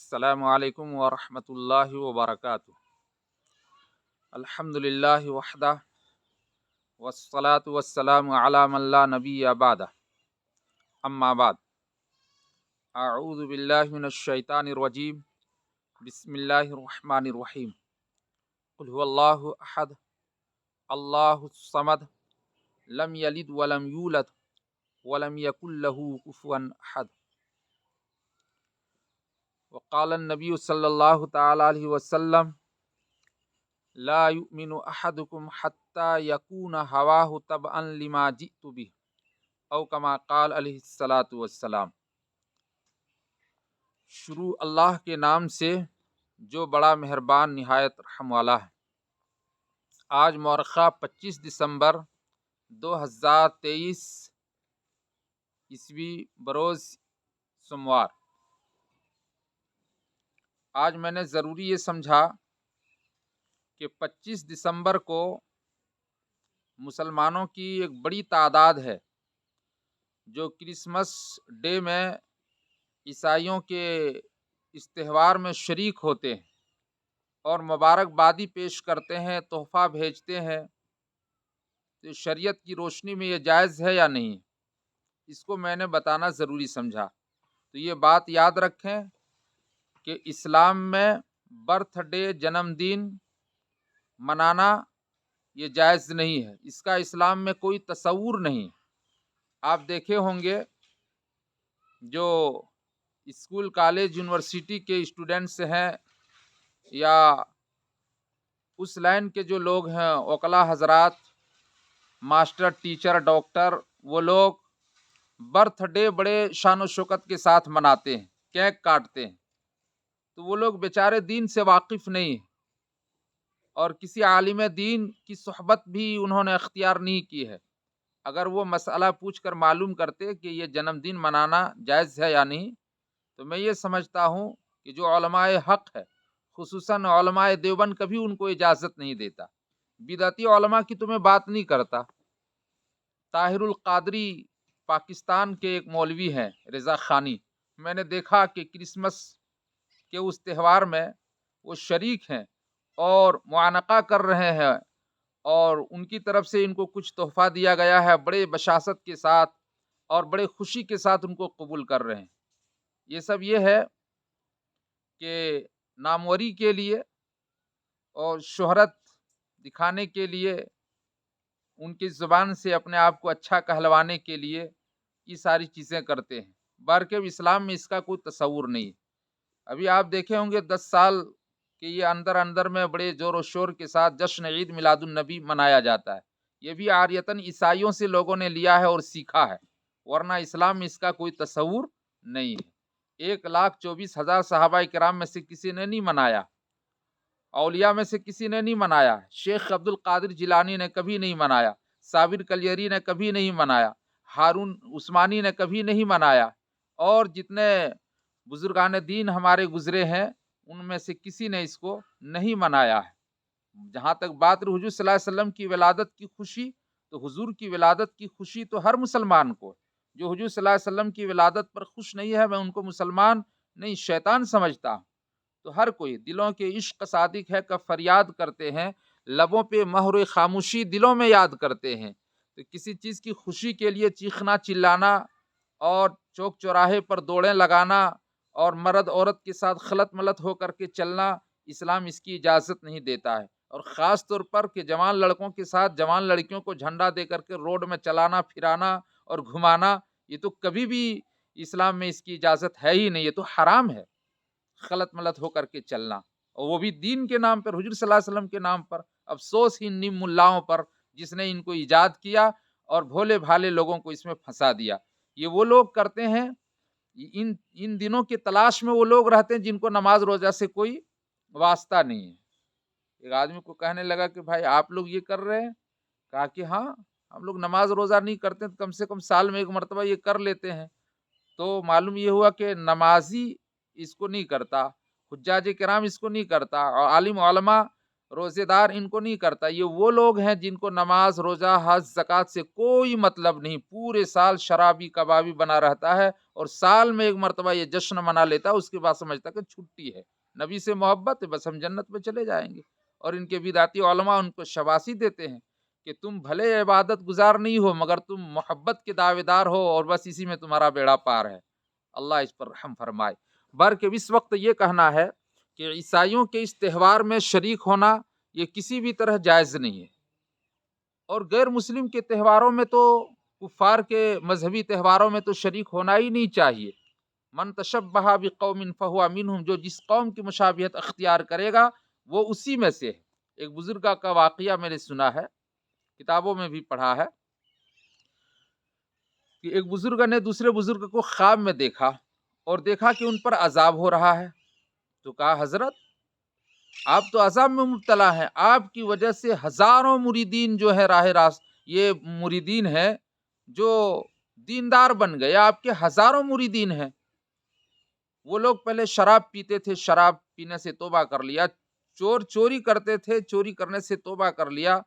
السلام علیکم ورحمۃ اللہ وبرکاتہ۔ الحمدللہ وحدہ والصلاة والسلام علی من لا نبی بعدہ، اما بعد، اعوذ باللہ من الشیطان الرجیم، بسم اللہ الرحمن الرحیم۔ قل هو اللہ احد اللہ الصمد لم یلد ولم یولد ولم یکن لہ کفوا احد۔ وقال النبی صلی اللہ تعالی علیہ وسلم لا یؤمن احدکم حتی یکون ہواہ تبعا لما جئت بہ، او کما قال علیہ الصلاۃ والسلام۔ شروع اللہ کے نام سے جو بڑا مہربان نہایت رحم والا ہے۔ آج مورخہ 25 دسمبر 2023 عیسوی بروز سوموار۔ آج میں نے ضروری یہ سمجھا کہ 25 دسمبر کو مسلمانوں کی ایک بڑی تعداد ہے جو کرسمس ڈے میں عیسائیوں کے اس تہوار میں شریک ہوتے ہیں اور مبارکبادی پیش کرتے ہیں، تحفہ بھیجتے ہیں۔ تو شریعت کی روشنی میں یہ جائز ہے یا نہیں، اس کو میں نے بتانا ضروری سمجھا۔ تو یہ بات یاد رکھیں کہ اسلام میں برتھ ڈے، جنم دن منانا یہ جائز نہیں ہے، اس کا اسلام میں کوئی تصور نہیں۔ آپ دیکھے ہوں گے جو اسکول، کالج، یونیورسٹی کے اسٹوڈنٹس ہیں یا اس لائن کے جو لوگ ہیں، وکلا حضرات، ماسٹر، ٹیچر، ڈاکٹر، وہ لوگ برتھ ڈے بڑے شان و شوکت کے ساتھ مناتے ہیں، کیک کاٹتے ہیں۔ تو وہ لوگ بیچارے دین سے واقف نہیں ہیں اور کسی عالم دین کی صحبت بھی انہوں نے اختیار نہیں کی ہے۔ اگر وہ مسئلہ پوچھ کر معلوم کرتے کہ یہ جنم دن منانا جائز ہے یا نہیں، تو میں یہ سمجھتا ہوں کہ جو علماء حق ہے، خصوصاً علماء دیوبند، کبھی ان کو اجازت نہیں دیتا۔ بدعتی علماء کی تو میں بات نہیں کرتا۔ طاہر القادری پاکستان کے ایک مولوی ہیں، رضا خانی، میں نے دیکھا کہ کرسمس کے اس تہوار میں وہ شریک ہیں اور معانقہ کر رہے ہیں، اور ان کی طرف سے ان کو کچھ تحفہ دیا گیا ہے، بڑے بشاشت کے ساتھ اور بڑے خوشی کے ساتھ ان کو قبول کر رہے ہیں۔ یہ سب یہ ہے کہ ناموری کے لیے اور شہرت دکھانے کے لیے، ان کی زبان سے اپنے آپ کو اچھا کہلوانے کے لیے یہ ساری چیزیں کرتے ہیں، بلکہ اسلام میں اس کا کوئی تصور نہیں۔ ابھی آپ دیکھے ہوں گے 10 سال کہ یہ اندر میں بڑے زور و شور کے ساتھ جشن عید میلاد النبی منایا جاتا ہے۔ یہ بھی عاریتاً عیسائیوں سے لوگوں نے لیا ہے اور سیکھا ہے، ورنہ اسلام میں اس کا کوئی تصور نہیں ہے۔ 1,24,000 صحابہ کرام میں سے کسی نے نہیں منایا، اولیاء میں سے کسی نے نہیں منایا، شیخ عبد القادر جیلانی نے کبھی نہیں منایا، صابر کلیری نے کبھی نہیں منایا، ہارون عثمانی نے کبھی نہیں منایا، اور جتنے بزرگان دین ہمارے گزرے ہیں ان میں سے کسی نے اس کو نہیں منایا ہے۔ جہاں تک بات حضور صلی اللہ علیہ وسلم کی ولادت کی خوشی، تو حضور کی ولادت کی خوشی تو ہر مسلمان کو، جو حضور صلی اللہ علیہ وسلم کی ولادت پر خوش نہیں ہے، میں ان کو مسلمان نہیں، شیطان سمجھتا ہوں۔ تو ہر کوئی دلوں کے عشق صادق ہے کہ فریاد کرتے ہیں، لبوں پہ مہر خاموشی دلوں میں یاد کرتے ہیں۔ تو کسی چیز کی خوشی کے لیے چیخنا، چلانا اور چوک چوراہے پر دوڑیں لگانا اور مرد عورت کے ساتھ خلط ملط ہو کر کے چلنا، اسلام اس کی اجازت نہیں دیتا ہے۔ اور خاص طور پر کہ جوان لڑکوں کے ساتھ جوان لڑکیوں کو جھنڈا دے کر کے روڈ میں چلانا، پھرانا اور گھمانا، یہ تو کبھی بھی اسلام میں اس کی اجازت ہے ہی نہیں، یہ تو حرام ہے، خلط ملط ہو کر کے چلنا، اور وہ بھی دین کے نام پر، حضور صلی اللہ علیہ وسلم کے نام پر۔ افسوس ہی نیم ملاؤں پر جس نے ان کو ایجاد کیا اور بھولے بھالے لوگوں کو اس میں پھنسا دیا۔ یہ وہ لوگ کرتے ہیں، ان دنوں کی تلاش میں وہ لوگ رہتے ہیں جن کو نماز روزہ سے کوئی واسطہ نہیں ہے۔ ایک آدمی کو کہنے لگا کہ بھائی آپ لوگ یہ کر رہے ہیں؟ کہا کہ ہاں، ہم لوگ نماز روزہ نہیں کرتے، کم سے کم سال میں ایک مرتبہ یہ کر لیتے ہیں۔ تو معلوم یہ ہوا کہ نمازی اس کو نہیں کرتا، حجاج کرام اس کو نہیں کرتا، اور عالم علماء روزے دار ان کو نہیں کرتا. یہ وہ لوگ ہیں جن کو نماز، روزہ، حج، زکوٰۃ سے کوئی مطلب نہیں، پورے سال شرابی کبابی بنا رہتا ہے اور سال میں ایک مرتبہ یہ جشن منا لیتا ہے، اس کے بعد سمجھتا کہ چھٹی ہے، نبی سے محبت ہے، بس ہم جنت میں چلے جائیں گے. اور ان کے بدعتی علماء ان کو شاباشی دیتے ہیں کہ تم بھلے عبادت گزار نہیں ہو مگر تم محبت کے دعوے دار ہو اور بس اسی میں تمہارا بیڑا پار ہے. اللہ اس پر رحم فرمائے. کہ اس وقت یہ کہنا ہے کہ عیسائیوں کے اس تہوار میں شریک ہونا یہ کسی بھی طرح جائز نہیں ہے، اور غیر مسلم کے تہواروں میں تو، کفار کے مذہبی تہواروں میں تو شریک ہونا ہی نہیں چاہیے. من تشبہ بقوم فہو منہم، جو جس قوم کی مشابہت اختیار کرے گا وہ اسی میں سے ہے. ایک بزرگ کا واقعہ میں نے سنا ہے، کتابوں میں بھی پڑھا ہے، کہ ایک بزرگ نے دوسرے بزرگ کو خواب میں دیکھا اور دیکھا کہ ان پر عذاب ہو رہا ہے. تو کہا حضرت آپ تو عذاب میں مبتلا ہیں، آپ کی وجہ سے ہزاروں مریدین جو ہے راہ راست، یہ مریدین ہیں جو دیندار بن گئے، آپ کے ہزاروں مریدین ہیں. وہ لوگ پہلے شراب پیتے تھے، شراب پینے سے توبہ کر لیا، چوری کرتے تھے، چوری کرنے سے توبہ کر لیا،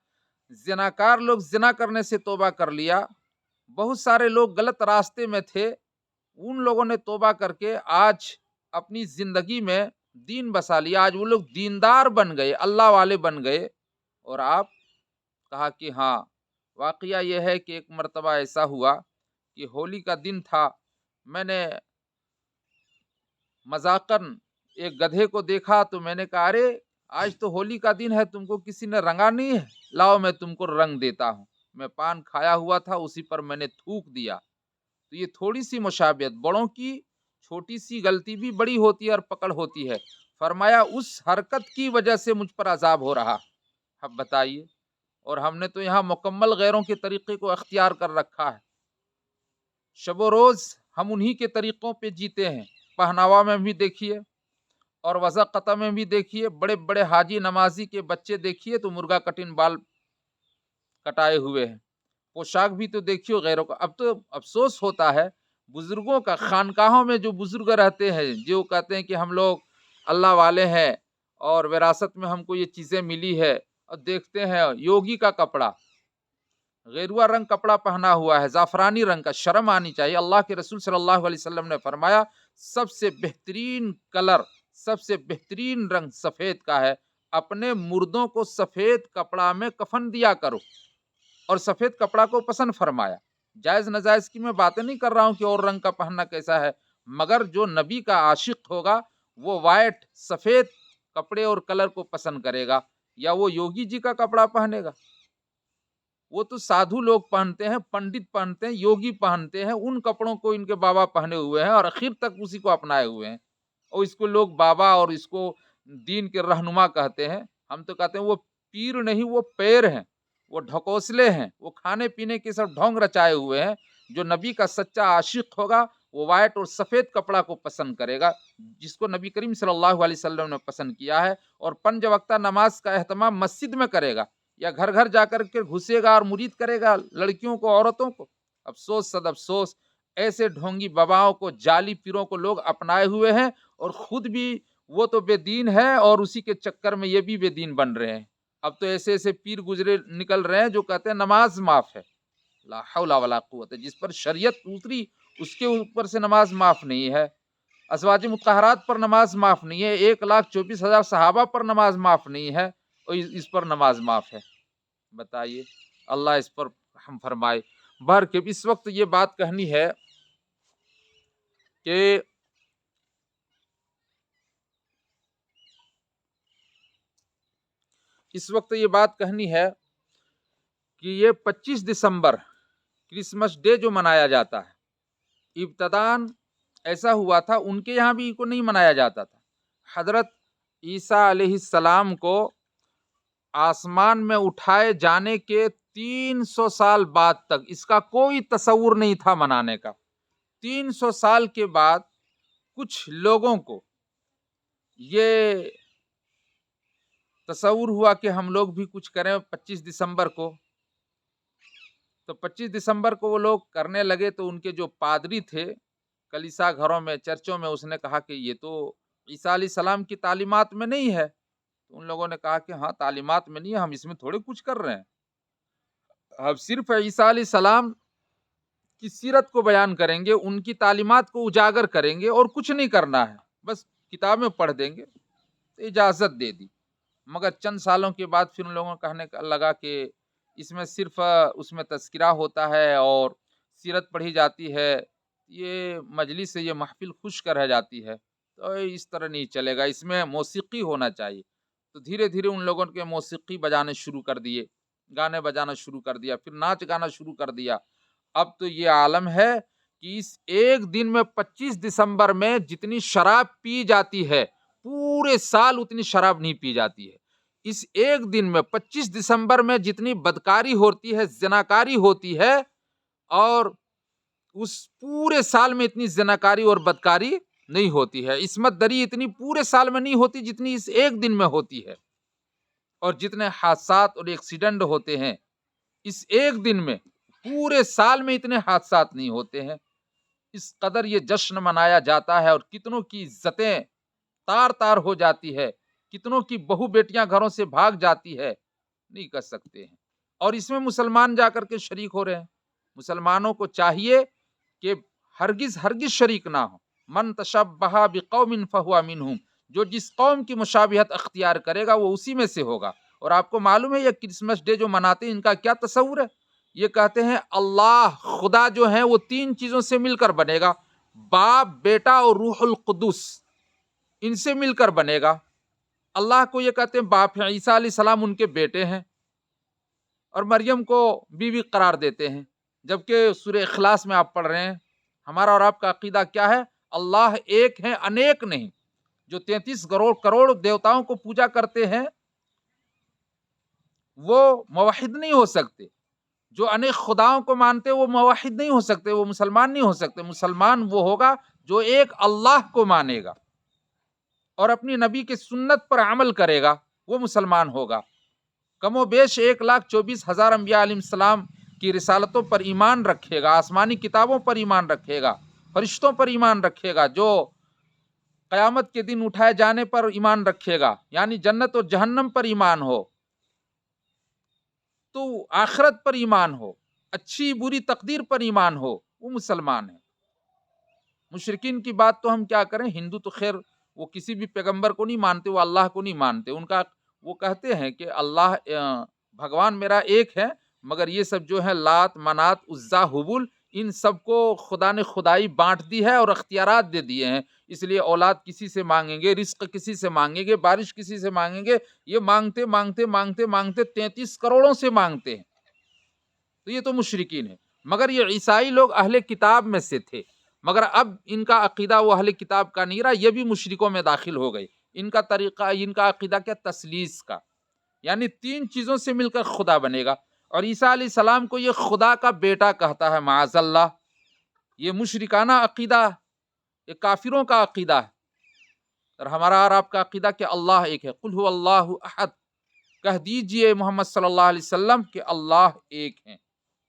زناکار لوگ زنا کرنے سے توبہ کر لیا، بہت سارے لوگ غلط راستے میں تھے، ان لوگوں نے توبہ کر کے آج اپنی زندگی میں دین بسا لیا، آج وہ لوگ دیندار بن گئے، اللہ والے بن گئے. اور آپ کہا کہ ہاں، واقعہ یہ ہے کہ ایک مرتبہ ایسا ہوا کہ ہولی کا دن تھا، میں نے مذاقاً ایک گدھے کو دیکھا تو میں نے کہا ارے آج تو ہولی کا دن ہے، تم کو کسی نے رنگا نہیں ہے، لاؤ میں تم کو رنگ دیتا ہوں. میں پان کھایا ہوا تھا، اسی پر میں نے تھوک دیا. تو یہ تھوڑی سی مشابہت، بڑوں کی چھوٹی سی غلطی بھی بڑی ہوتی ہے اور پکڑ ہوتی ہے. فرمایا اس حرکت کی وجہ سے مجھ پر عذاب ہو رہا. اب بتائیے، اور ہم نے تو یہاں مکمل غیروں کے طریقے کو اختیار کر رکھا ہے، شب و روز ہم انہی کے طریقوں پہ جیتے ہیں. پہناوا میں بھی دیکھیے اور وضع قطع میں بھی دیکھیے، بڑے بڑے حاجی نمازی کے بچے دیکھیے تو مرغا کٹن بال کٹائے ہوئے ہیں، پوشاک بھی تو دیکھیے غیروں کا. اب تو افسوس ہوتا ہے بزرگوں کا، خانقاہوں میں جو بزرگ رہتے ہیں جو کہتے ہیں کہ ہم لوگ اللہ والے ہیں اور وراثت میں ہم کو یہ چیزیں ملی ہے، اور دیکھتے ہیں یوگی کا کپڑا، غیروا رنگ کپڑا پہنا ہوا ہے، زعفرانی رنگ کا. شرم آنی چاہیے. اللہ کے رسول صلی اللہ علیہ وسلم نے فرمایا سب سے بہترین کلر، سب سے بہترین رنگ سفید کا ہے، اپنے مردوں کو سفید کپڑا میں کفن دیا کرو، اور سفید کپڑا کو پسند فرمایا. جائز نجائز کی میں باتیں نہیں کر رہا ہوں کہ اور رنگ کا پہننا کیسا ہے، مگر جو نبی کا عاشق ہوگا وہ وائٹ سفید کپڑے اور کلر کو پسند کرے گا، یا وہ یوگی جی کا کپڑا پہنے گا. وہ تو سادھو لوگ پہنتے ہیں، پنڈت پہنتے ہیں، یوگی پہنتے ہیں، ان کپڑوں کو ان کے بابا پہنے ہوئے ہیں اور آخر تک اسی کو اپنائے ہوئے ہیں، اور اس کو لوگ بابا اور اس کو دین کے رہنما کہتے ہیں. ہم تو کہتے ہیں وہ پیر نہیں، وہ پیر ہیں، وہ ڈھکوسلے ہیں، وہ کھانے پینے کے سب ڈھونگ رچائے ہوئے ہیں. جو نبی کا سچا عاشق ہوگا وہ وائٹ اور سفید کپڑا کو پسند کرے گا، جس کو نبی کریم صلی اللہ علیہ وسلم نے پسند کیا ہے، اور 5 وقتہ نماز کا اہتمام مسجد میں کرے گا، یا گھر گھر جا کر کے گھسے گا اور مرید کرے گا لڑکیوں کو، عورتوں کو. افسوس صد افسوس، ایسے ڈھونگی باباؤں کو، جعلی پیروں کو لوگ اپنائے ہوئے ہیں، اور خود بھی وہ تو بے دین ہے اور اسی کے چکر میں یہ بھی بے دین بن رہے ہیں. اب تو ایسے ایسے پیر گزرے نکل رہے ہیں جو کہتے ہیں نماز معاف ہے. لا حول ولا قوت. جس پر شریعت اتری اس کے اوپر سے نماز معاف نہیں ہے، ازواج مطہرات پر نماز معاف نہیں ہے، 1,24,000 صحابہ پر نماز معاف نہیں ہے، اور اس پر نماز معاف ہے. بتائیے، اللہ اس پر ہم فرمائے. کہ اس وقت یہ بات کہنی ہے کہ یہ 25 دسمبر کرسمس ڈے جو منایا جاتا ہے، ابتداً ایسا ہوا تھا ان کے یہاں بھی کو نہیں منایا جاتا تھا. حضرت عیسیٰ علیہ السلام کو آسمان میں اٹھائے جانے کے 300 سال بعد تک اس کا کوئی تصور نہیں تھا منانے کا. 300 سال کے بعد کچھ لوگوں کو یہ تصور ہوا کہ ہم لوگ بھی کچھ کریں 25 دسمبر کو. تو 25 دسمبر کو وہ لوگ کرنے لگے، تو ان کے جو پادری تھے کلیسا گھروں میں، چرچوں میں، اس نے کہا کہ یہ تو عیسیٰ علیہ السلام کی تعلیمات میں نہیں ہے، تو ان لوگوں نے کہا کہ ہاں تعلیمات میں نہیں ہے، ہم اس میں تھوڑے کچھ کر رہے ہیں، اب صرف عیسیٰ علیہ السلام کی سیرت کو بیان کریں گے، ان کی تعلیمات کو اجاگر کریں گے اور کچھ نہیں کرنا ہے، بس کتابیں پڑھ دیں گے۔ تو اجازت دے دی، مگر چند سالوں کے بعد پھر ان لوگوں کو کہنے لگا کہ اس میں صرف اس میں تذکرہ ہوتا ہے اور سیرت پڑھی جاتی ہے، یہ مجلس سے یہ محفل خشک رہ جاتی ہے، تو اس طرح نہیں چلے گا، اس میں موسیقی ہونا چاہیے۔ تو دھیرے دھیرے ان لوگوں کے موسیقی بجانے شروع کر دیے، گانے بجانا شروع کر دیا، پھر ناچ گانا شروع کر دیا۔ اب تو یہ عالم ہے کہ اس ایک دن میں 25 دسمبر میں جتنی شراب پی جاتی ہے پورے سال اتنی شراب نہیں پی جاتی ہے۔ اس ایک دن میں 25 دسمبر میں جتنی بدکاری ہوتی ہے، زناکاری ہوتی ہے، اور اس پورے سال میں اتنی زناکاری اور بدکاری نہیں ہوتی ہے، عصمت دری اتنی پورے سال میں نہیں ہوتی جتنی اس ایک دن میں ہوتی ہے، اور جتنے حادثات اور ایکسیڈنٹ ہوتے ہیں اس ایک دن میں پورے سال میں اتنے حادثات نہیں ہوتے ہیں۔ اس قدر یہ جشن منایا جاتا ہے، اور کتنوں کی عزتیں تار تار ہو جاتی ہے، کتنوں کی بہو بیٹیاں گھروں سے بھاگ جاتی ہے، نہیں کر سکتے ہیں۔ اور اس میں مسلمان جا کر کے شریک ہو رہے ہیں۔ مسلمانوں کو چاہیے کہ ہرگز ہرگز شریک نہ ہو۔ من تشبہ بقوم فہو منہم، جو جس قوم کی مشابہت اختیار کرے گا وہ اسی میں سے ہوگا۔ اور آپ کو معلوم ہے یہ کرسمس ڈے جو مناتے ہیں ان کا کیا تصور ہے؟ یہ کہتے ہیں اللہ خدا جو ہے وہ 3 چیزوں سے مل کر بنے گا، باپ، بیٹا اور روح القدس، ان سے مل کر بنے گا۔ اللہ کو یہ کہتے ہیں باپ ہیں، عیسیٰ علیہ السلام ان کے بیٹے ہیں، اور مریم کو بیوی قرار دیتے ہیں، جبکہ سورہ اخلاص میں آپ پڑھ رہے ہیں ہمارا اور آپ کا عقیدہ کیا ہے؟ اللہ ایک ہے، انیک نہیں۔ جو 33 کروڑ دیوتاؤں کو پوجا کرتے ہیں وہ موحد نہیں ہو سکتے، جو انیک خداؤں کو مانتے وہ موحد نہیں ہو سکتے، وہ مسلمان نہیں ہو سکتے۔ مسلمان وہ ہوگا جو ایک اللہ کو مانے گا اور اپنی نبی کی سنت پر عمل کرے گا، وہ مسلمان ہوگا۔ کم و بیش 1,24,000 انبیاء علیہ السلام کی رسالتوں پر ایمان رکھے گا، آسمانی کتابوں پر ایمان رکھے گا، فرشتوں پر ایمان رکھے گا، جو قیامت کے دن اٹھائے جانے پر ایمان رکھے گا، یعنی جنت اور جہنم پر ایمان ہو، تو آخرت پر ایمان ہو، اچھی بری تقدیر پر ایمان ہو، وہ مسلمان ہے۔ مشرکین کی بات تو ہم کیا کریں، ہندو تو خیر وہ کسی بھی پیغمبر کو نہیں مانتے، وہ اللہ کو نہیں مانتے، ان کا وہ کہتے ہیں کہ اللہ بھگوان میرا ایک ہے، مگر یہ سب جو ہے لات، منات، عزا، حبل، ان سب کو خدا نے خدائی بانٹ دی ہے اور اختیارات دے دیے ہیں، اس لیے اولاد کسی سے مانگیں گے، رزق کسی سے مانگیں گے، بارش کسی سے مانگیں گے، یہ مانگتے مانگتے مانگتے مانگتے 33 کروڑوں سے مانگتے ہیں۔ تو یہ تو مشرکین ہے، مگر یہ عیسائی لوگ اہل کتاب میں سے تھے، مگر اب ان کا عقیدہ وہ اہل کتاب کا نہیں رہا، یہ بھی مشرکوں میں داخل ہو گئے۔ ان کا طریقہ، ان کا عقیدہ کیا؟ تثلیث کا، یعنی 3 چیزوں سے مل کر خدا بنے گا، اور عیسیٰ علیہ السلام کو یہ خدا کا بیٹا کہتا ہے، معاذ اللہ۔ یہ مشرکانہ عقیدہ، یہ کافروں کا عقیدہ ہے، اور ہمارا اور آپ کا عقیدہ کہ اللہ ایک ہے۔ قل هو اللہ احد، کہہ دیجئے محمد صلی اللہ علیہ وسلم کہ اللہ ایک ہے،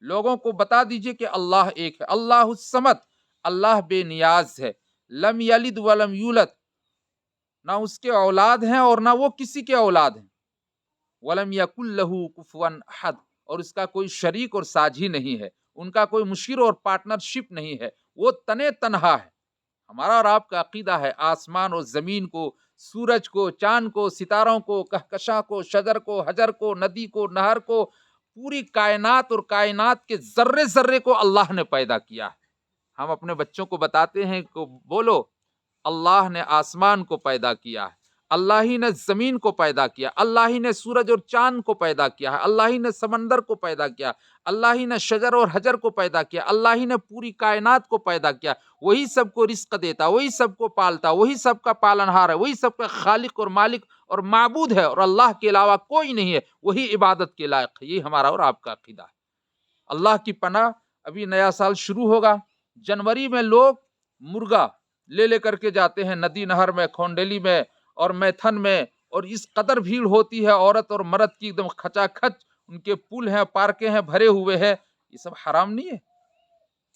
لوگوں کو بتا دیجئے کہ اللہ ایک ہے۔ اللہ الصمد، اللہ بے نیاز ہے، لم یلد ولم یولد، نہ اس کے اولاد ہیں اور نہ وہ کسی کے اولاد ہیں، ولم یکن لہ کفوا احد، اور اس کا کوئی شریک اور ساجھی نہیں ہے، ان کا کوئی مشیر اور پارٹنرشپ نہیں ہے، وہ تنے تنہا ہے۔ ہمارا اور آپ کا عقیدہ ہے آسمان اور زمین کو، سورج کو، چاند کو، ستاروں کو، کہکشاں کو، شجر کو، حجر کو، ندی کو، نہر کو، پوری کائنات اور کائنات کے ذرے ذرے کو اللہ نے پیدا کیا ہے۔ ہم اپنے بچوں کو بتاتے ہیں کہ بولو اللہ نے آسمان کو پیدا کیا ہے، اللہ ہی نے زمین کو پیدا کیا، اللہ ہی نے سورج اور چاند کو پیدا کیا ہے، اللہ ہی نے سمندر کو پیدا کیا، اللہ ہی نے شجر اور حجر کو پیدا کیا، اللہ ہی نے پوری کائنات کو پیدا کیا، وہی سب کو رزق دیتا، وہی سب کو پالتا، وہی سب کا پالنہار ہے، وہی سب کا خالق اور مالک اور معبود ہے، اور اللہ کے علاوہ کوئی نہیں ہے، وہی عبادت کے لائق ہے۔ یہ ہمارا اور آپ کا عقیدہ ہے۔ اللہ کی پناہ، ابھی نیا سال شروع ہوگا، جنوری میں لوگ مرغا لے کر کے جاتے ہیں ندی نہر میں، کھونڈیلی میں اور میتھن میں، اور اس قدر بھیڑ ہوتی ہے عورت اور مرد کی، ایک دم کھچا کھچ، ان کے پل ہیں، پارکیں ہیں، بھرے ہوئے ہیں۔ یہ سب حرام نہیں ہے؟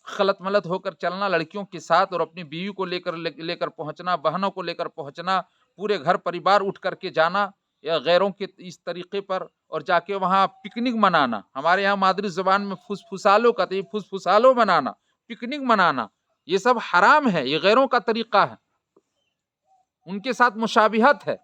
خلط ملط ہو کر چلنا لڑکیوں کے ساتھ، اور اپنی بیوی کو لے کر پہنچنا، بہنوں کو لے کر پہنچنا، پورے گھر پریوار اٹھ کر کے جانا، یا غیروں کے اس طریقے پر اور جا کے وہاں پکنک منانا، ہمارے یہاں مادری زبان میں فسفسالو کہتے ہیں، فسفسالو منانا، پکنک منانا، یہ سب حرام ہے، یہ غیروں کا طریقہ ہے، ان کے ساتھ مشابہت ہے۔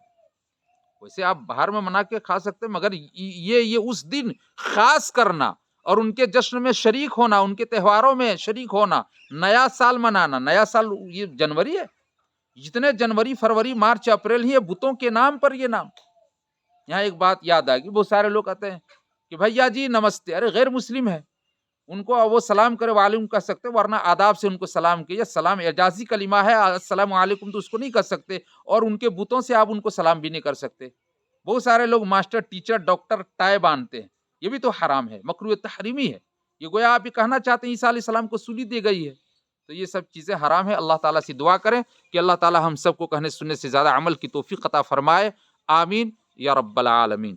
ویسے آپ باہر میں منا کے کھا سکتے، مگر یہ اس دن خاص کرنا اور ان کے جشن میں شریک ہونا، ان کے تہواروں میں شریک ہونا، نیا سال منانا، نیا سال یہ جنوری ہے، جتنے جنوری فروری مارچ اپریل ہی یہ بتوں کے نام پر یہ نام۔ یہاں ایک بات یاد آ گئی، بہت سارے لوگ کہتے ہیں کہ بھیا جی نمستے، ارے غیر مسلم ہے، ان کو وہ سلام کرے وعلیکم کہہ سکتے، ورنہ آداب سے ان کو سلام کیجیے، سلام اعجازی کلمہ ہے، السلام علیکم تو اس کو نہیں کر سکتے، اور ان کے بتوں سے آپ ان کو سلام بھی نہیں کر سکتے۔ بہت سارے لوگ ماسٹر، ٹیچر، ڈاکٹر ٹائی باندھتے ہیں، یہ بھی تو حرام ہے، مکروہ تحریمی ہے، یہ گویا آپ یہ کہنا چاہتے ہیں عیسیٰ علیہ السلام کو سولی دی گئی ہے، تو یہ سب چیزیں حرام ہے۔ اللہ تعالیٰ سے دعا کریں کہ اللہ تعالیٰ ہم سب کو کہنے سننے سے زیادہ عمل کی توفیق عطا فرمائے، آمین یا رب العالمین۔